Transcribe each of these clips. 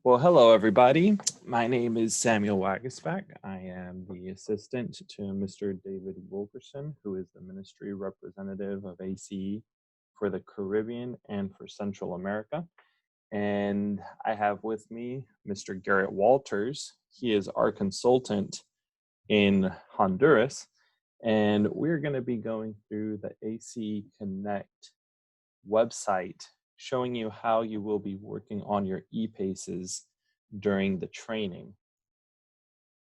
Well, hello, everybody. My name is Samuel Wagisback. I am the assistant to Mr. David Wilkerson, who is the ministry representative of A.C.E for the Caribbean and for Central America. And I have with me Mr. Garrett Walters. He is our consultant in Honduras. And we're going to be going through the A.C.E Connect website showing you how you will be working on your ePACEs during the training.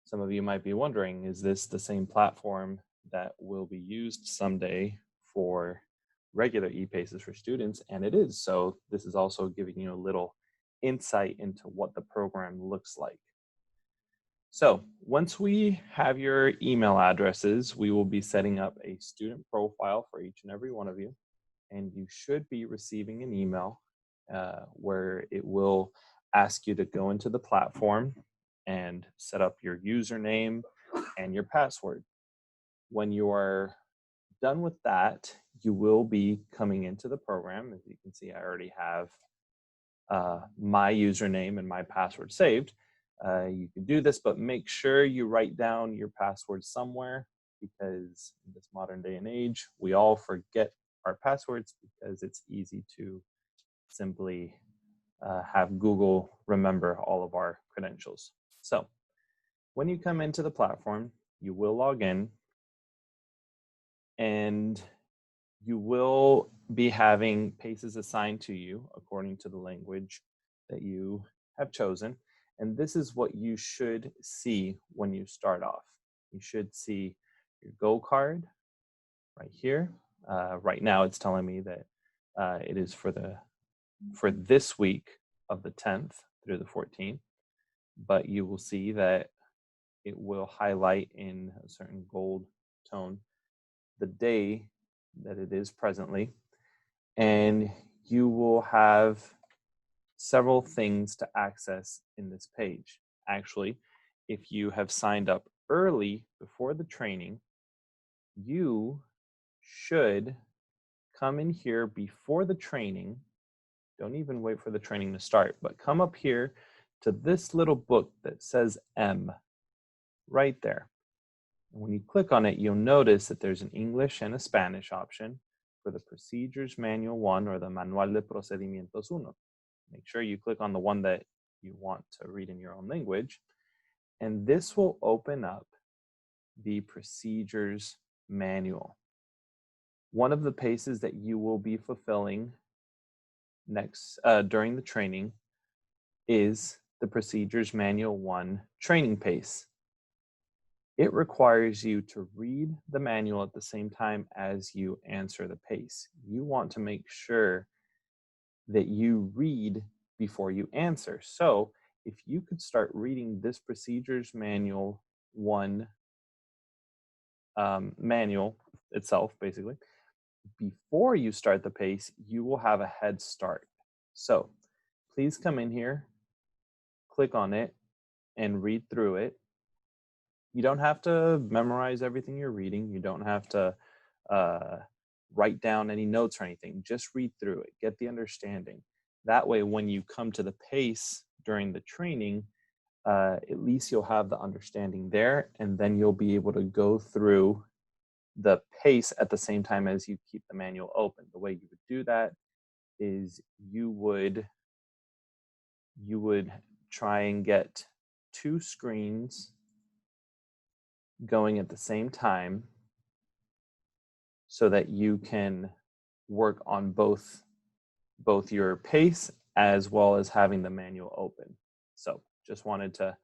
Some of you might be wondering, is this the same platform that will be used someday for regular ePACEs for students? And it is. So this is also giving you a little insight into what the program looks like. So once we have your email addresses, we will be setting up a student profile for each and every one of you. And you should be receiving an email where it will ask you to go into the platform and set up your username and your password. When you are done with that, you will be coming into the program. As you can see, I already have my username and my password saved. You can do this, but make sure you write down your password somewhere, because in this modern day and age, we all forget our passwords because it's easy to simply have Google remember all of our credentials. So when you come into the platform, you will log in and you will be having PACEs assigned to you according to the language that you have chosen. And this is what you should see when you start off. You should see your Go card right here. Right now it's telling me that it is for this week of the 10th through the 14th, but you will see that it will highlight in a certain gold tone the day that it is presently, and you will have several things to access in this page. Actually, if you have signed up early before the training, you should come in here before the training. Don't even wait for the training to start, but come up here to this little book that says M right there. And when you click on it, you'll notice that there's an English and a Spanish option for the Procedures Manual 1 or the Manual de Procedimientos 1. Make sure you click on the one that you want to read in your own language. And this will open up the Procedures Manual. One of the PACEs that you will be fulfilling during the training is the Procedures Manual 1 training PACE. It requires you to read the manual at the same time as you answer the PACE. You want to make sure that you read before you answer. So if you could start reading this Procedures Manual 1 manual itself, basically, before you start the PACE, you will have a head start. So please come in here, click on it, and read through it. You don't have to memorize everything you're reading. You don't have to write down any notes or anything. Just read through it, get the understanding. That way, when you come to the PACE during the training, at least you'll have the understanding there, and then you'll be able to go through the PACE at the same time as you keep the manual open. The way you would do that is you would try and get two screens going at the same time so that you can work on both your PACE as well as having the manual open. So just wanted to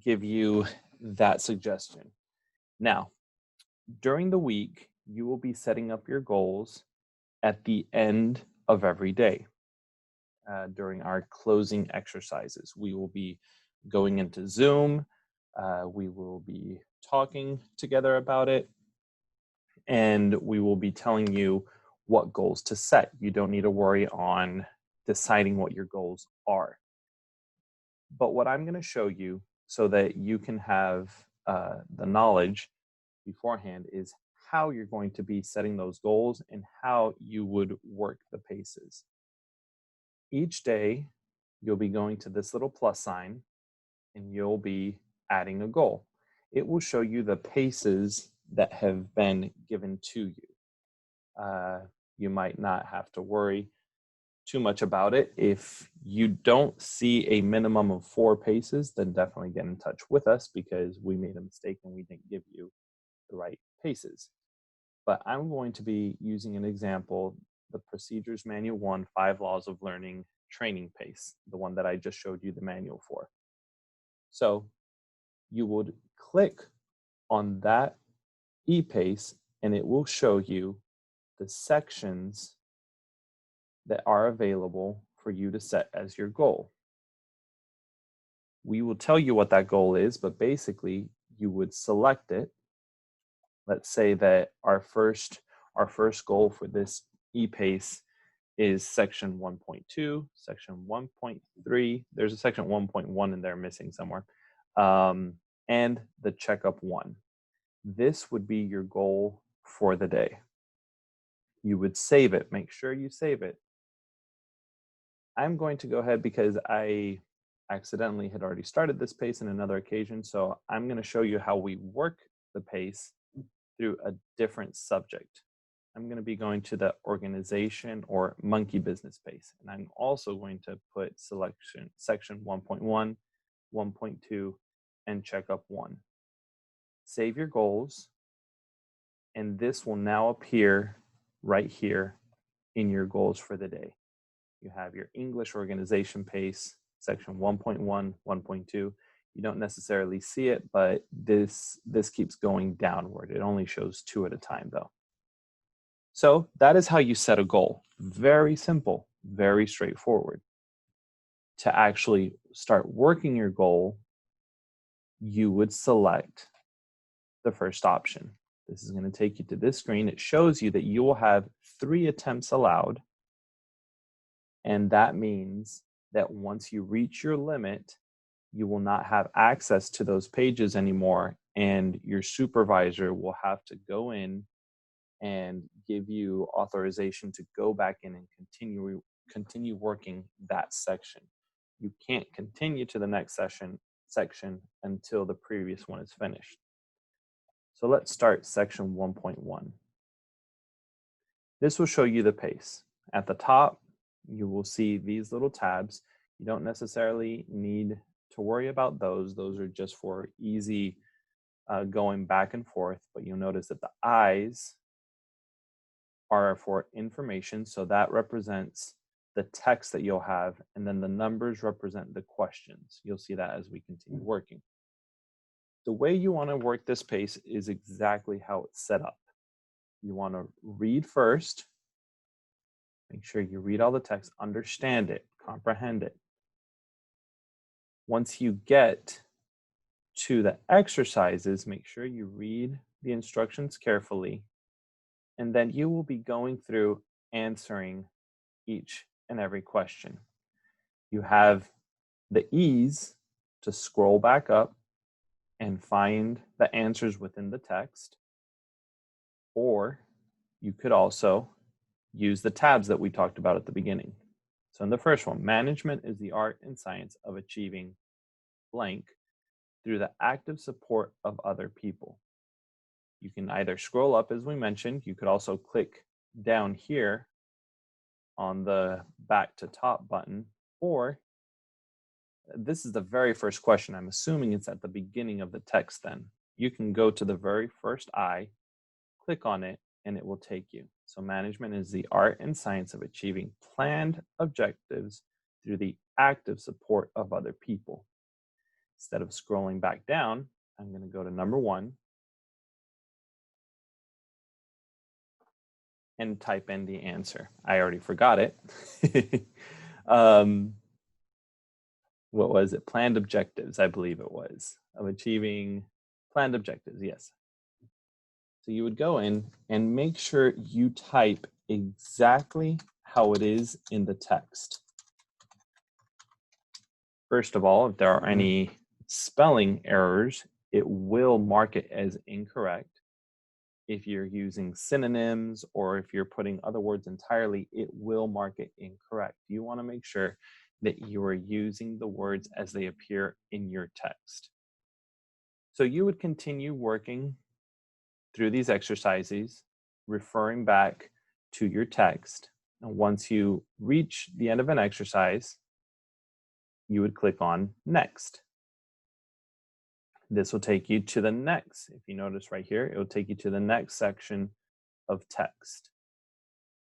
give you that suggestion. Now, during the week, you will be setting up your goals at the end of every day. During our closing exercises, we will be going into Zoom. We will be talking together about it, and we will be telling you what goals to set. You don't need to worry on deciding what your goals are. But what I'm going to show you so that you can have the knowledge beforehand is how you're going to be setting those goals and how you would work the PACEs. Each day, you'll be going to this little plus sign and you'll be adding a goal. It will show you the paces that have been given to you. You might not have to worry too much about it. If you don't see a minimum of 4 paces, then definitely get in touch with us because we made a mistake and we didn't give you the right paces. But I'm going to be using an example, the Procedures Manual 1, 5 Laws of Learning training pace, the one that I just showed you the manual for. So you would click on that ePACE and it will show you the sections that are available for you to set as your goal. We will tell you what that goal is, but basically you would select it. Let's say that our first goal for this ePACE is section 1.2, section 1.3. There's a section 1.1 in there missing somewhere, and the checkup 1. This would be your goal for the day. You would save it. Make sure you save it. I'm going to go ahead because I accidentally had already started this pace in another occasion, so I'm going to show you how we work the pace through a different subject. I'm going to be going to the organization or monkey business pace, and I'm also going to put section 1.1, 1.2, and checkup 1. Save your goals, and this will now appear right here in your goals for the day. You have your English organization pace, section 1.1, 1.2. You don't necessarily see it, but this keeps going downward. It only shows 2 at a time though. So that is how you set a goal. Very simple, very straightforward. To actually start working your goal, you would select the first option. This is going to take you to this screen. It shows you that you will have 3 attempts allowed. And that means that once you reach your limit, you will not have access to those pages anymore. And your supervisor will have to go in and give you authorization to go back in and continue working that section. You can't continue to the next section until the previous one is finished. So let's start section 1.1. This will show you the pace. At the top, you will see these little tabs. You don't necessarily need to worry about those. Those are just for easy going back and forth, but you'll notice that the eyes are for information, so that represents the text that you'll have, and then the numbers represent the questions. You'll see that as we continue working. The way you want to work this pace is exactly how it's set up. You want to read first. Make sure you read all the text, understand it, comprehend it. Once you get to the exercises, make sure you read the instructions carefully, and then you will be going through answering each and every question. You have the ease to scroll back up and find the answers within the text, or you could also use the tabs that we talked about at the beginning. So in the first one, management is the art and science of achieving blank through the active support of other people. You can either scroll up, as we mentioned. You could also click down here on the back to top button, or this is the very first question. I'm assuming it's at the beginning of the text then. You can go to the very first I, click on it, and it will take you. So management is the art and science of achieving planned objectives through the active support of other people. Instead of scrolling back down, I'm going to go to number 1 and type in the answer. I already forgot it. What was it? Planned objectives, I believe it was, of achieving planned objectives, yes. So you would go in and make sure you type exactly how it is in the text. First of all, if there are any spelling errors, it will mark it as incorrect. If you're using synonyms or if you're putting other words entirely, it will mark it incorrect. You want to make sure that you are using the words as they appear in your text. So you would continue working through these exercises, referring back to your text. And once you reach the end of an exercise, you would click on Next. This will take you to the next. If you notice right here, it will take you to the next section of text,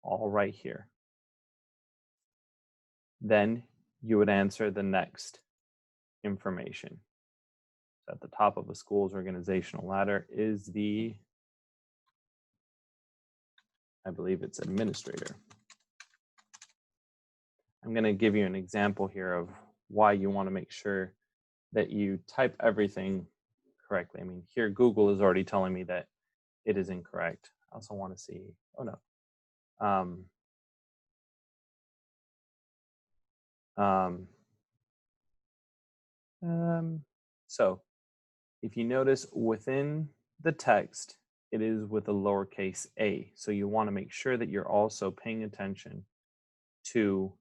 all right here. Then you would answer the next information. So at the top of a school's organizational ladder is the, I believe it's administrator. I'm going to give you an example here of why you want to make sure that you type everything correctly. I mean, here Google is already telling me that it is incorrect. I also want to see, oh no. So if you notice within the text, it is with a lowercase a. So you want to make sure that you're also paying attention to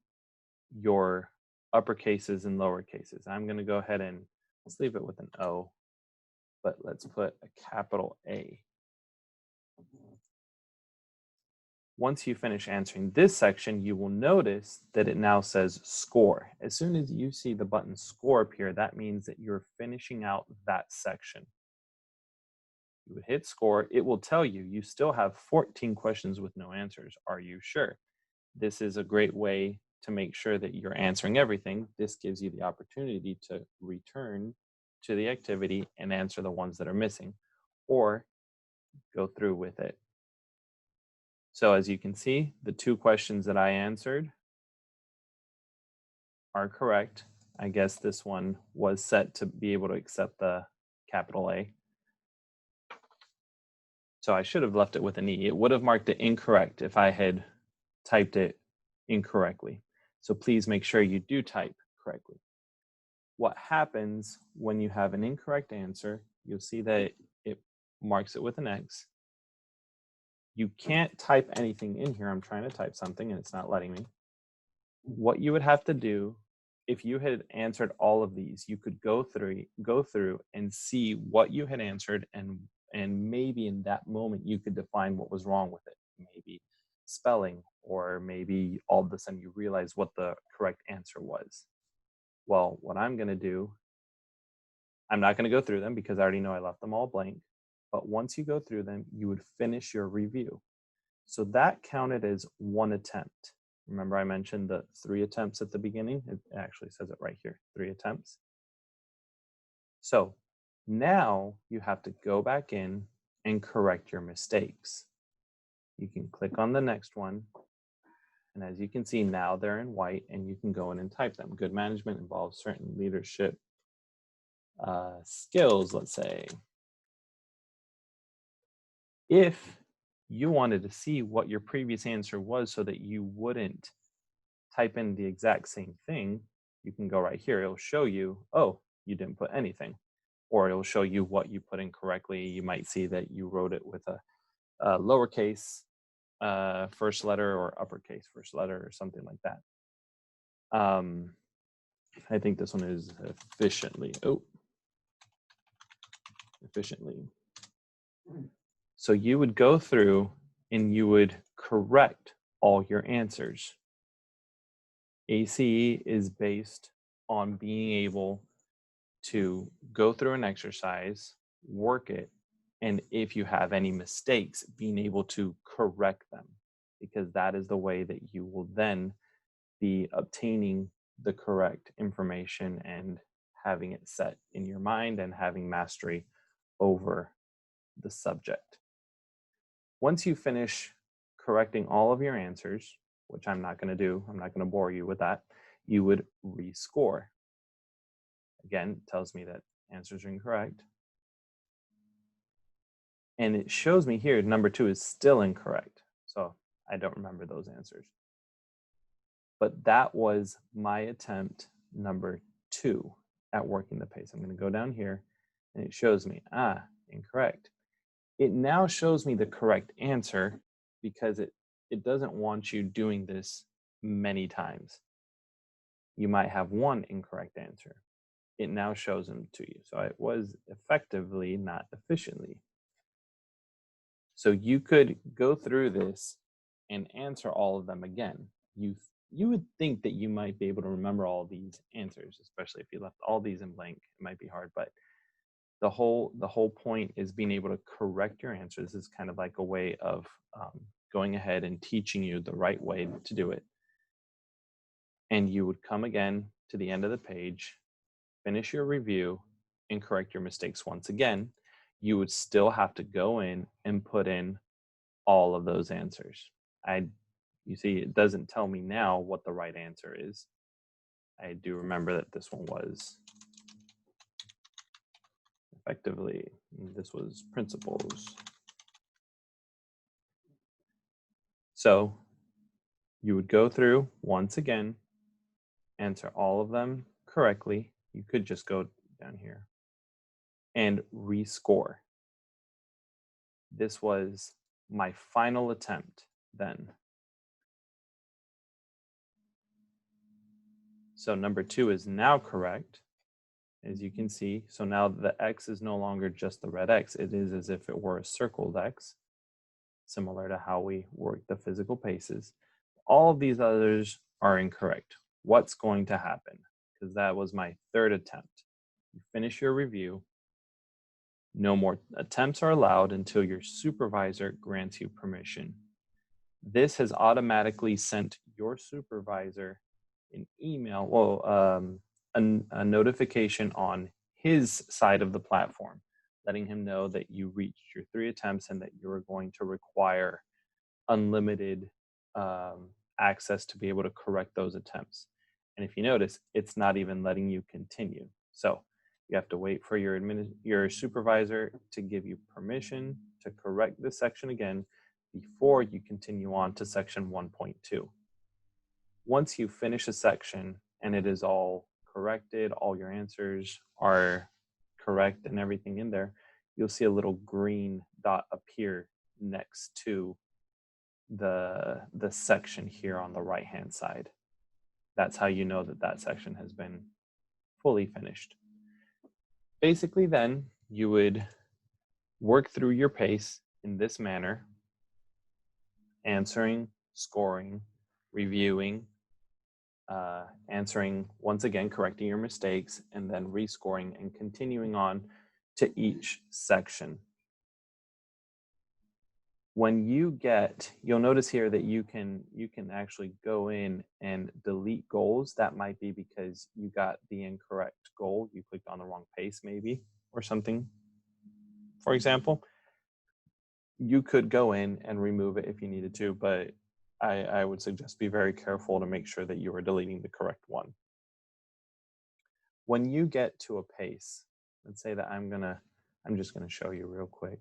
your uppercases and lowercases. I'm going to go ahead and let's leave it with an O, but let's put a capital A. Once you finish answering this section, you will notice that it now says score. As soon as you see the button score appear, that means that you're finishing out that section. You would hit score. It will tell you you still have 14 questions with no answers. Are you sure? This is a great way to make sure that you're answering everything. This gives you the opportunity to return to the activity and answer the ones that are missing, or go through with it. So as you can see, the 2 questions that I answered are correct. I guess this one was set to be able to accept the capital A. So I should have left it with an E. It would have marked it incorrect if I had typed it incorrectly. So please make sure you do type correctly. What happens when you have an incorrect answer, you'll see that it marks it with an X. You can't type anything in here. I'm trying to type something and it's not letting me. What you would have to do, if you had answered all of these, you could go through and see what you had answered, and maybe in that moment you could define what was wrong with it. Maybe spelling, or maybe all of a sudden you realize what the correct answer was. Well, what I'm going to do, I'm not going to go through them because I already know I left them all blank. But once you go through them, you would finish your review. So that counted as 1 attempt. Remember I mentioned the 3 attempts at the beginning? It actually says it right here, 3 attempts. So now you have to go back in and correct your mistakes. You can click on the next one. And as you can see, now they're in white and you can go in and type them. Good management involves certain leadership skills, let's say. If you wanted to see what your previous answer was so that you wouldn't type in the exact same thing, you can go right here. It'll show you, oh, you didn't put anything. Or it'll show you what you put in correctly. You might see that you wrote it with a lowercase first letter or uppercase first letter or something like that. I think this one is efficiently. Oh, efficiently. So you would go through and you would correct all your answers. A.C.E. is based on being able to go through an exercise, work it, and if you have any mistakes, being able to correct them, because that is the way that you will then be obtaining the correct information and having it set in your mind and having mastery over the subject. Once you finish correcting all of your answers, which I'm not going to do, I'm not going to bore you with that, you would rescore. Again, it tells me that answers are incorrect. And it shows me here, number 2 is still incorrect. So I don't remember those answers. But that was my attempt number 2 at working the PACE. I'm going to go down here and it shows me, incorrect. It now shows me the correct answer because it doesn't want you doing this many times. you might have one incorrect answer. It now shows them to you. So it was effectively, not efficiently. So you could go through this and answer all of them again. You would think that you might be able to remember all these answers, especially if you left all these in blank. It might be hard, but the whole point is being able to correct your answers. Is kind of like a way of going ahead and teaching you the right way to do it. And you would come again to the end of the page, finish your review, and correct your mistakes once again. You would still have to go in and put in all of those answers. You see, it doesn't tell me now what the right answer is. I do remember that this one was effectively, this was principles. So you would go through once again, answer all of them correctly. You could just go down here and rescore. This was my final attempt then. So number 2 is now correct, as you can see. So now the X is no longer just the red X. It is as if it were a circled X, similar to how we work the physical paces. All of these others are incorrect. What's going to happen? Because that was my 3rd attempt. You finish your review. No more attempts are allowed until your supervisor grants you permission. This has automatically sent your supervisor an email, a notification on his side of the platform, letting him know that you reached your 3 attempts and that you are going to require unlimited access to be able to correct those attempts. And if you notice, it's not even letting you continue. So you have to wait for your supervisor to give you permission to correct this section again before you continue on to section 1.2. Once you finish a section and it is all corrected, all your answers are correct and everything in there, you'll see a little green dot appear next to the section here on the right hand side. That's how you know that that section has been fully finished. Basically then you would work through your pace in this manner, answering, scoring, reviewing, answering once again, correcting your mistakes, and then rescoring and continuing on to each section. When you get, you'll notice here that you can actually go in and delete goals. That might be because you got the incorrect goal. You clicked on the wrong pace maybe, or something. For example, you could go in and remove it if you needed to, but I would suggest be very careful to make sure that you are deleting the correct one. When you get to a pace, let's say that I'm just gonna show you real quick.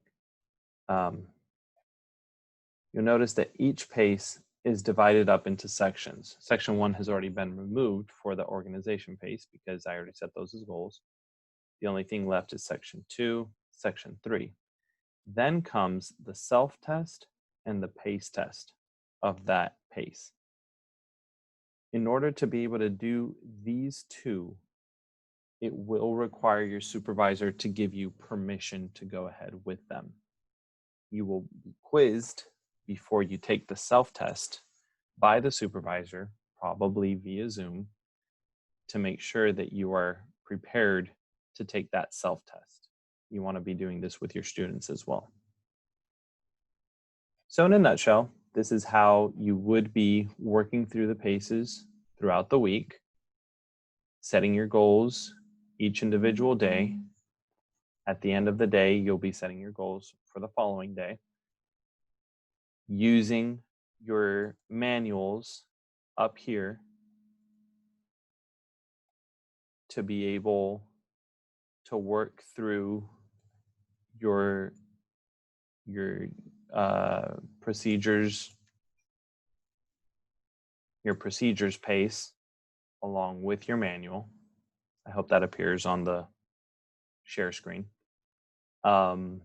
You'll notice that each pace is divided up into sections. Section 1 has already been removed for the organization pace because I already set those as goals. The only thing left is section 2, section 3. Then comes the self-test and the pace test of that pace. In order to be able to do these two, it will require your supervisor to give you permission to go ahead with them. You will be quizzed before you take the self-test by the supervisor, probably via Zoom, to make sure that you are prepared to take that self-test. You want to be doing this with your students as well. So in a nutshell, this is how you would be working through the paces throughout the week, setting your goals each individual day. At the end of the day, you'll be setting your goals for the following day, using your manuals up here to be able to work through your procedures pace along with your manual. I hope that appears on the share screen. And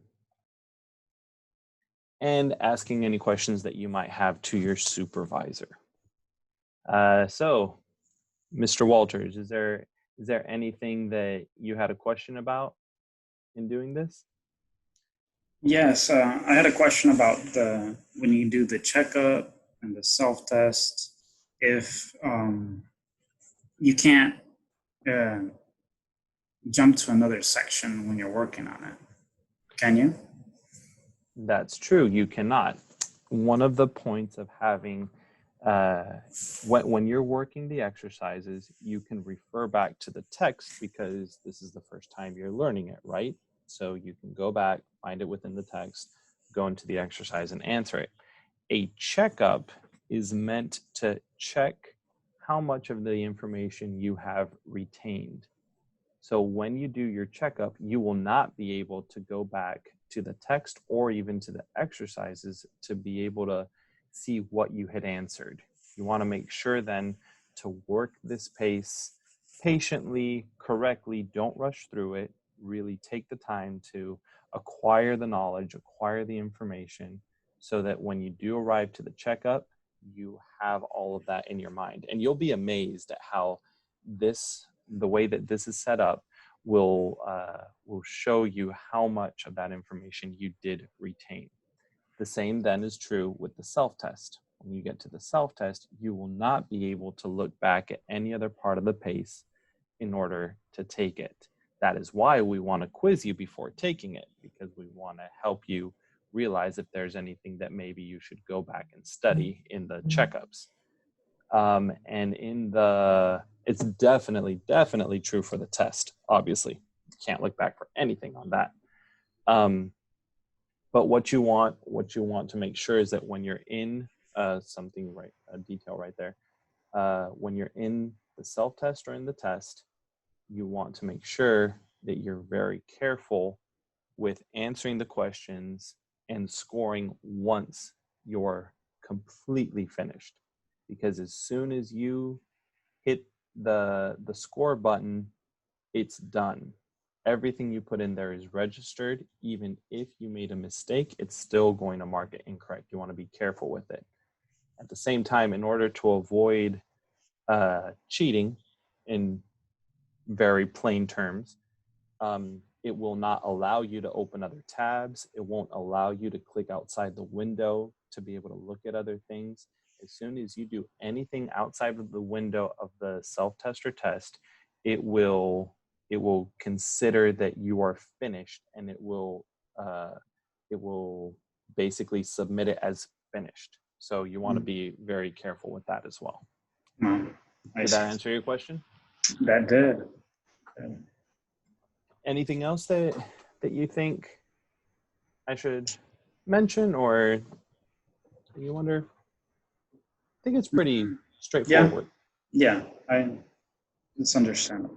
asking any questions that you might have to your supervisor. So Mr. Walters, is there anything that you had a question about in doing this? Yes, I had a question about the when you do the checkup and the self-test, if you can't uh, jump to another section when you're working on it, can you? That's true. You cannot. One of the points of having, uh, when you're working the exercises, you can refer back to the text because this is the first time you're learning it, right? So you can go back, find it within the text, go into the exercise and answer it. A checkup is meant to check how much of the information you have retained. So when you do your checkup, you will not be able to go back to the text or even to the exercises to be able to see what you had answered. You want to make sure then to work this pace patiently, correctly. Don't rush through it. Really take the time to acquire the knowledge, acquire the information, so that when you do arrive to the checkup, you have all of that in your mind. And you'll be amazed at how the way that this is set up will show you how much of that information you did retain. The same then is true with the self-test. When you get to the self-test, you will not be able to look back at any other part of the pace in order to take it. That is why we want to quiz you before taking it, because we want to help you realize if there's anything that maybe you should go back and study in the checkups. And it's definitely true for the test. Obviously, you can't look back for anything on that. Um, but what you want to make sure is that when you're in something right, a detail right there, when you're in the self-test or in the test, you want to make sure that you're very careful with answering the questions and scoring once you're completely finished. Because as soon as you hit the score button, it's done. Everything you put in there is registered. Even if you made a mistake, it's still going to mark it incorrect. You want to be careful with it. At the same time, in order to avoid cheating, in very plain terms, it will not allow you to open other tabs. It won't allow you to click outside the window to be able to look at other things. As soon as you do anything outside of the window of the self-test or test, it will consider that you are finished, and it will basically submit it as finished. So you want to be very careful with that as well. No, I Did that see. answer your question? That did. Anything else that you think I should mention, or you wonder? I think it's pretty Yeah, straightforward. yeah, it's understandable.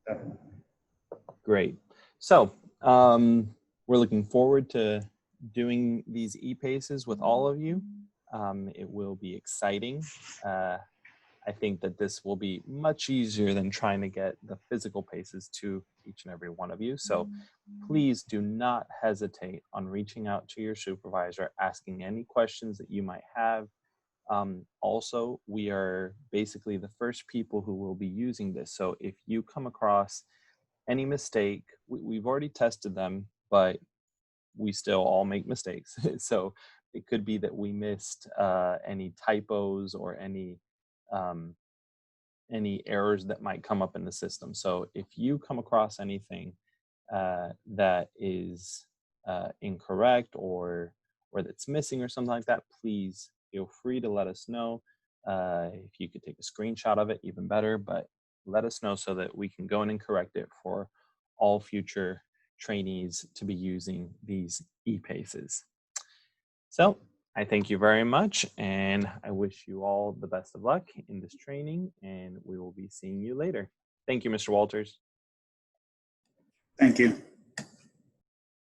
Definitely. Great. So we're looking forward to doing these e-paces with all of you. It will be exciting. I think that this will be much easier than trying to get the physical paces to each and every one of you. So please do not hesitate on reaching out to your supervisor, asking any questions that you might have. Also, we are basically the first people who will be using this. So if you come across any mistake, we've already tested them, but we still all make mistakes. So it could be that we missed any typos or um, any errors that might come up in the system. So if you come across anything that is incorrect or that's missing or something like that, please feel free to let us know. If you could take a screenshot of it, even better, but let us know so that we can go in and correct it for all future trainees to be using these ePaces. So I thank you very much, and I wish you all the best of luck in this training, and we will be seeing you later. Thank you, Mr. Walters. Thank you.